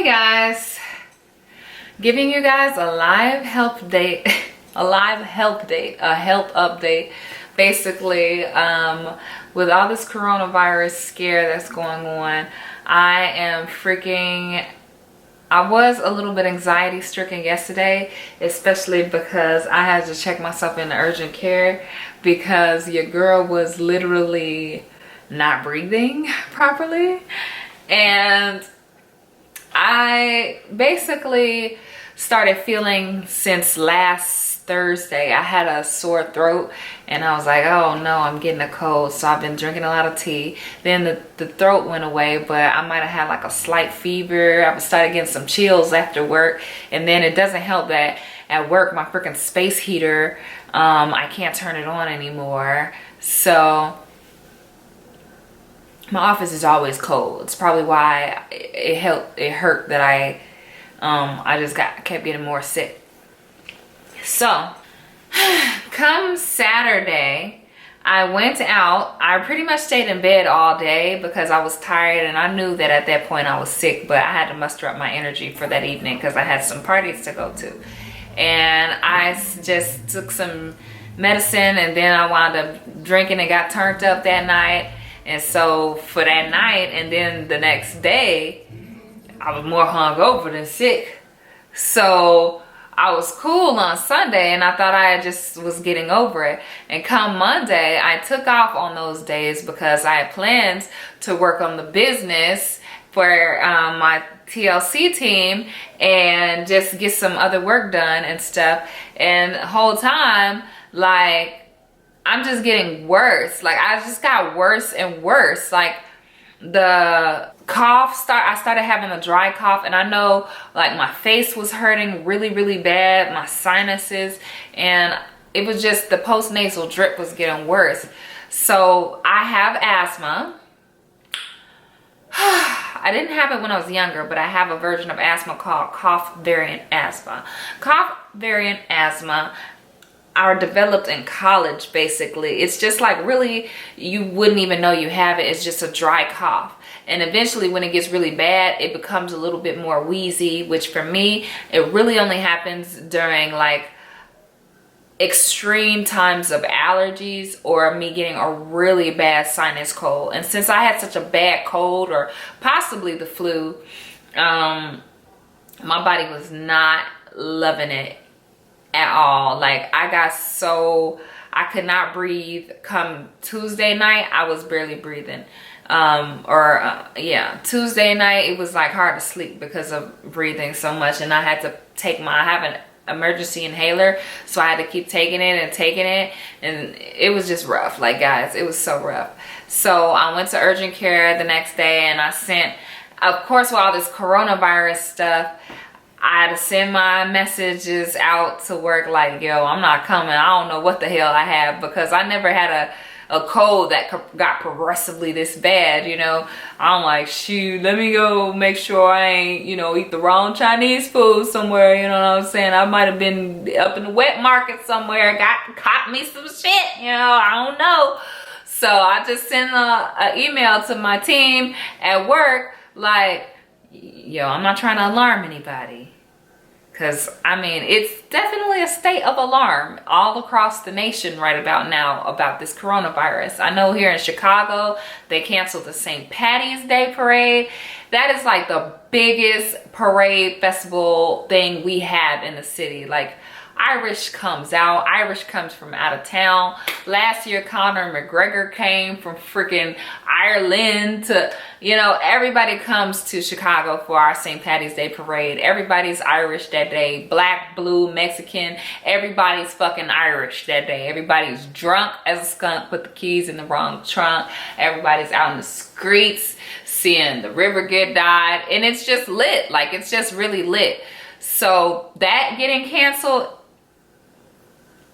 Hey guys, giving you guys a live health date, a health update. Basically, with all this coronavirus scare that's going on, I was a little bit anxiety stricken yesterday, especially because I had to check myself into urgent care because your girl was literally not breathing properly. And I basically started feeling since last Thursday. I had a sore throat and I was like, oh no, I'm getting a cold. So I've been drinking a lot of tea. Then the throat went away, but I might have had like a slight fever. I started getting some chills after work. And then it doesn't help that at work, my freaking space heater, I can't turn it on anymore. So my office is always cold. It's probably why it hurt that I just kept getting more sick. So come Saturday, I went out. I pretty much stayed in bed all day because I was tired, and I knew that at that point I was sick, but I had to muster up my energy for that evening because I had some parties to go to. And I just took some medicine, and then I wound up drinking and got turned up that night. And so for that night and then the next day, I was more hungover than sick. So I was cool on Sunday and I thought I just was getting over it. And come Monday, I took off on those days because I had plans to work on the business for my TLC team and just get some other work done and stuff. And the whole time, like, I'm just getting worse. Like, I just got worse and worse. Like, the cough I started having a dry cough, and I know like my face was hurting really, really bad, my sinuses, and it was just the postnasal drip was getting worse. So I have asthma. I didn't have it when I was younger, but I have a version of asthma called cough variant asthma. Cough variant asthma are developed in college. Basically, it's just like, really, you wouldn't even know you have it. It's just a dry cough, and eventually when it gets really bad, it becomes a little bit more wheezy, which for me, it really only happens during like extreme times of allergies or me getting a really bad sinus cold. And since I had such a bad cold, or possibly the flu, my body was not loving it at all. Like, I could not breathe. Come Tuesday night, I was barely breathing. Tuesday night, it was like hard to sleep because of breathing so much, and I had to I have an emergency inhaler, so I had to keep taking it, and it was just rough. Like, guys, it was so rough. So I went to urgent care the next day, and I sent, of course, with all this coronavirus stuff, I had to send my messages out to work like, yo, I'm not coming. I don't know what the hell I have, because I never had a cold that got progressively this bad, you know. I'm like, shoot, let me go make sure I ain't, eat the wrong Chinese food somewhere, you know what I'm saying? I might have been up in the wet market somewhere, caught me some shit, I don't know. So I just sent an email to my team at work like, yo, I'm not trying to alarm anybody, because I mean, it's definitely a state of alarm all across the nation right about now about this coronavirus. I know here in Chicago, they canceled the St. Patty's Day parade. That is like the biggest parade festival thing we have in the city. Like, Irish comes from out of town. Last year, Conor McGregor came from freaking Ireland to, everybody comes to Chicago for our St. Patty's Day parade. Everybody's Irish that day. Black, blue, Mexican, everybody's fucking Irish that day. Everybody's drunk as a skunk, put the keys in the wrong trunk. Everybody's out in the streets seeing the river get dyed, and it's just lit. Like, it's just really lit. So that getting canceled,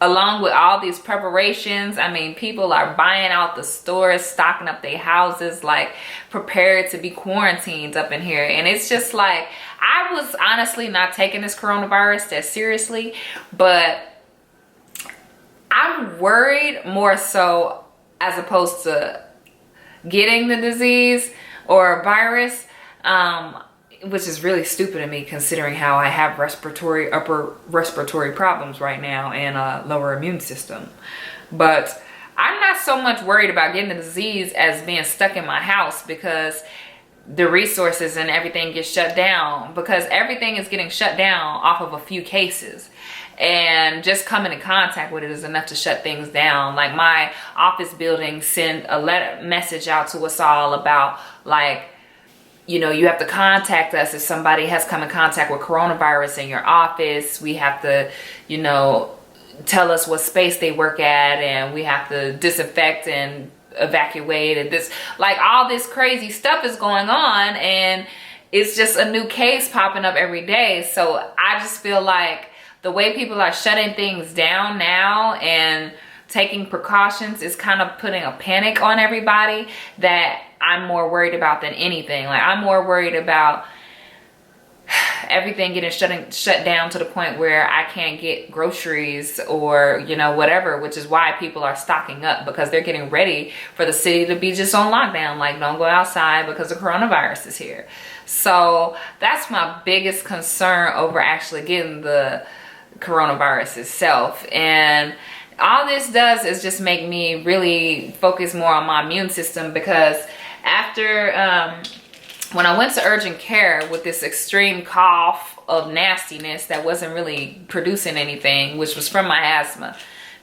along with all these preparations, I mean, people are buying out the stores, stocking up their houses, like prepared to be quarantined up in here. And it's just like, I was honestly not taking this coronavirus that seriously, but I'm worried more so as opposed to getting the disease or virus. which is really stupid of me considering how I have upper respiratory problems right now and a lower immune system. But I'm not so much worried about getting the disease as being stuck in my house, because the resources and everything gets shut down, because everything is getting shut down off of a few cases. And just coming in contact with it is enough to shut things down. Like, my office building sent a message out to us all about, like, you know, you have to contact us if somebody has come in contact with coronavirus in your office. We have to, you know, tell us what space they work at, and we have to disinfect and evacuate, and this, like, all this crazy stuff is going on, and it's just a new case popping up every day. So I just feel like the way people are shutting things down now and taking precautions is kind of putting a panic on everybody that I'm more worried about than anything. Like, I'm more worried about everything getting shut down to the point where I can't get groceries or, you know, whatever, which is why people are stocking up, because they're getting ready for the city to be just on lockdown. Like, don't go outside because the coronavirus is here. So that's my biggest concern over actually getting the coronavirus itself. And all this does is just make me really focus more on my immune system, because after when I went to urgent care with this extreme cough of nastiness that wasn't really producing anything, which was from my asthma,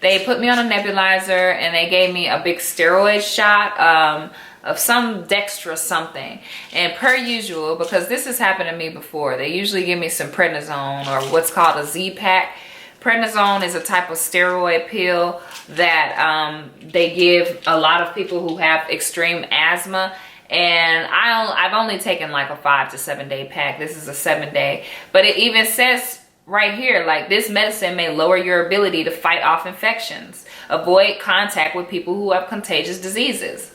they put me on a nebulizer and they gave me a big steroid shot of some dextra something. And per usual, because this has happened to me before, they usually give me some prednisone, or what's called a Z-Pack. Prednisone is a type of steroid pill that they give a lot of people who have extreme asthma. And I've only taken like a 5 to 7 day pack. This is a 7-day, but it even says right here, like, this medicine may lower your ability to fight off infections, avoid contact with people who have contagious diseases.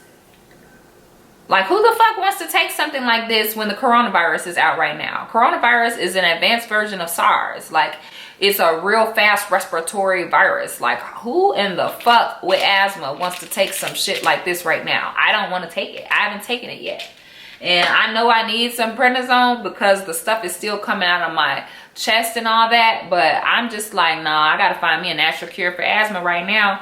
Like, who the fuck wants to take something like this when the coronavirus is out right now? Coronavirus is an advanced version of SARS. Like, it's a real fast respiratory virus. Like, who in the fuck with asthma wants to take some shit like this right now? I don't want to take it. I haven't taken it yet. And I know I need some prednisone because the stuff is still coming out of my chest and all that. But I'm just like, nah, I got to find me a natural cure for asthma right now.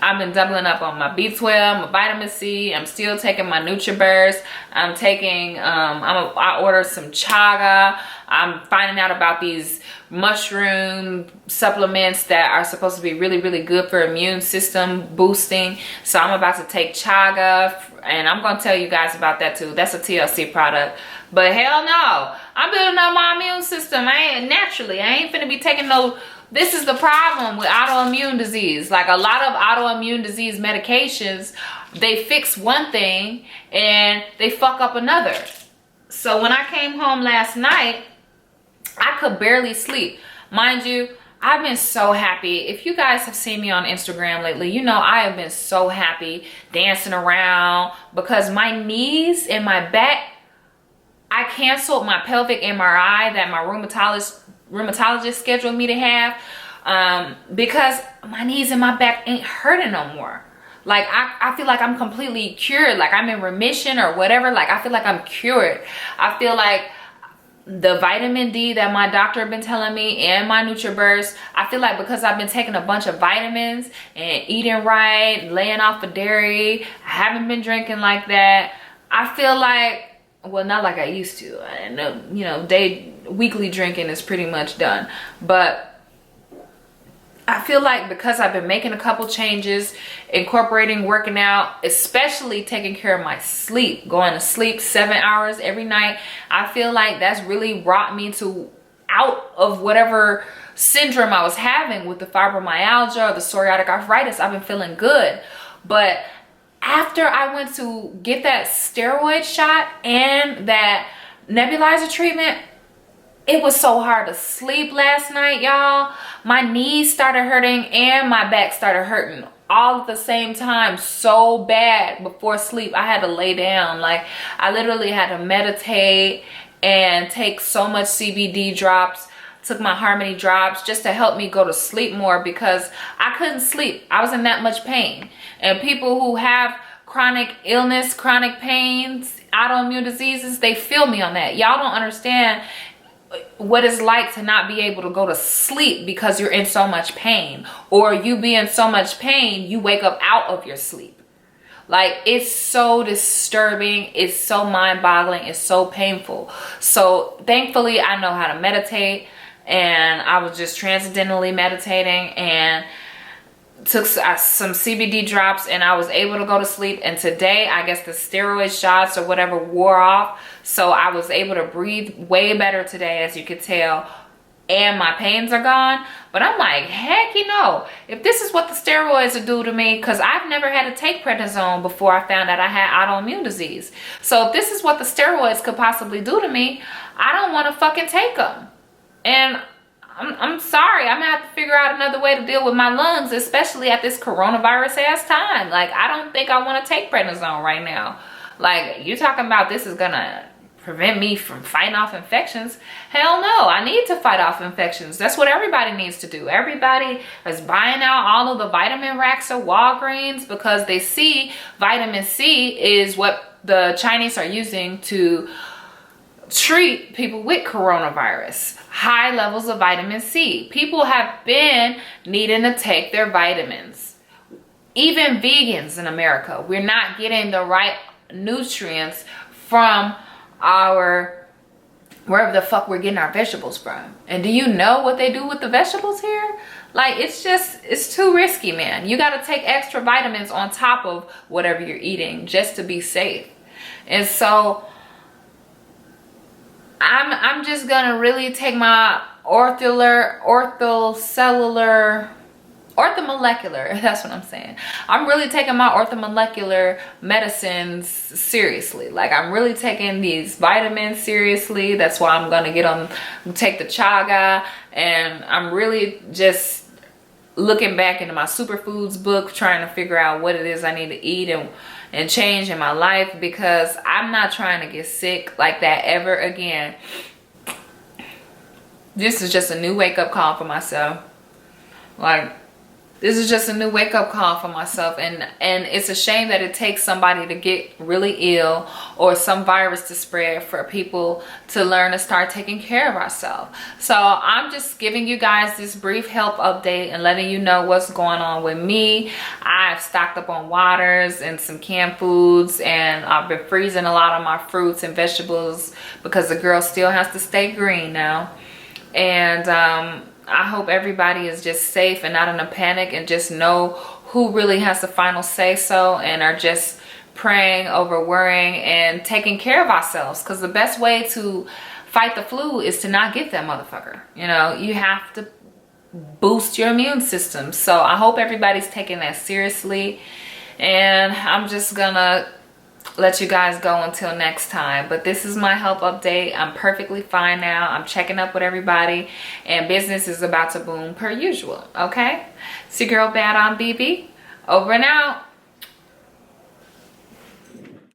I've been doubling up on my B12, my vitamin C. I'm still taking my NutriBurst. I'm taking, I ordered some chaga. I'm finding out about these mushroom supplements that are supposed to be really, really good for immune system boosting. So I'm about to take chaga, and I'm going to tell you guys about that too. That's a TLC product. But hell no, I'm building up my immune system. I ain't finna be taking no. This is the problem with autoimmune disease. Like, a lot of autoimmune disease medications, they fix one thing and they fuck up another. So when I came home last night, I could barely sleep. Mind you, I've been so happy. If you guys have seen me on Instagram lately, you know I have been so happy dancing around, because my knees and my back, I canceled my pelvic MRI that my rheumatologist scheduled me to have, because my knees and my back ain't hurting no more. Like, I feel like I'm completely cured. Like, I'm in remission or whatever. Like, I feel like I'm cured. I feel like the vitamin D that my doctor been telling me and my NutriBurst, I feel like because I've been taking a bunch of vitamins and eating right, laying off of dairy, I haven't been drinking like that. I feel like, well, not like I used to. I know, you know, weekly drinking is pretty much done. But I feel like because I've been making a couple changes, incorporating working out, especially taking care of my sleep, going to sleep 7 hours every night, I feel like that's really brought me out of whatever syndrome I was having with the fibromyalgia or the psoriatic arthritis. I've been feeling good. But after I went to get that steroid shot and that nebulizer treatment, it was so hard to sleep last night, y'all. My knees started hurting and my back started hurting all at the same time so bad. Before sleep, I had to lay down. Like, I literally had to meditate and take so much CBD drops. Took my Harmony drops just to help me go to sleep more, because I couldn't sleep. I was in that much pain. And people who have chronic illness, chronic pains, autoimmune diseases, they feel me on that. Y'all don't understand what it's like to not be able to go to sleep because you're in so much pain, or you be in so much pain you wake up out of your sleep. Like, it's so disturbing, it's so mind-boggling, it's so painful. So thankfully I know how to meditate, and I was just transcendentally meditating and took some CBD drops, and I was able to go to sleep. And today, I guess the steroid shots or whatever wore off, so I was able to breathe way better today, as you could tell, and my pains are gone. But I'm like, heck, you know, if this is what the steroids will do to me, because I've never had to take prednisone before I found out I had autoimmune disease. So if this is what the steroids could possibly do to me, I don't want to fucking take them. And I'm sorry, I'm gonna have to figure out another way to deal with my lungs, especially at this coronavirus ass time. Like, I don't think I want to take prednisone right now. Like, you talking about this is gonna prevent me from fighting off infections? Hell no, I need to fight off infections. That's what everybody needs to do. Everybody is buying out all of the vitamin racks at Walgreens because they see vitamin C is what the Chinese are using to treat people with coronavirus. High levels of vitamin C. People have been needing to take their vitamins. Even vegans in America, we're not getting the right nutrients from our, wherever the fuck we're getting our vegetables from. And do you know what they do with the vegetables here? Like, it's too risky, man. You got to take extra vitamins on top of whatever you're eating just to be safe. And so I'm just gonna really take my orthomolecular, that's what I'm saying. I'm really taking my orthomolecular medicines seriously. Like, I'm really taking these vitamins seriously. That's why I'm gonna take the chaga, and I'm really just looking back into my superfoods book, trying to figure out what it is I need to eat and change in my life, because I'm not trying to get sick like that ever again. This is just a new wake-up call for myself. Like, this is just a new wake-up call for myself, and it's a shame that it takes somebody to get really ill or some virus to spread for people to learn to start taking care of ourselves. So I'm just giving you guys this brief health update and letting you know what's going on with me. I've stocked up on waters and some canned foods, and I've been freezing a lot of my fruits and vegetables because the girl still has to stay green now. And I hope everybody is just safe and not in a panic, and just know who really has the final say so, and are just praying over worrying and taking care of ourselves, because the best way to fight the flu is to not get that motherfucker. You know, you have to boost your immune system. So I hope everybody's taking that seriously, and I'm just gonna let you guys go until next time. But this is my health update. I'm perfectly fine now. I'm checking up with everybody, and business is about to boom per usual. Okay, it's your girl Bad on BB, over and out.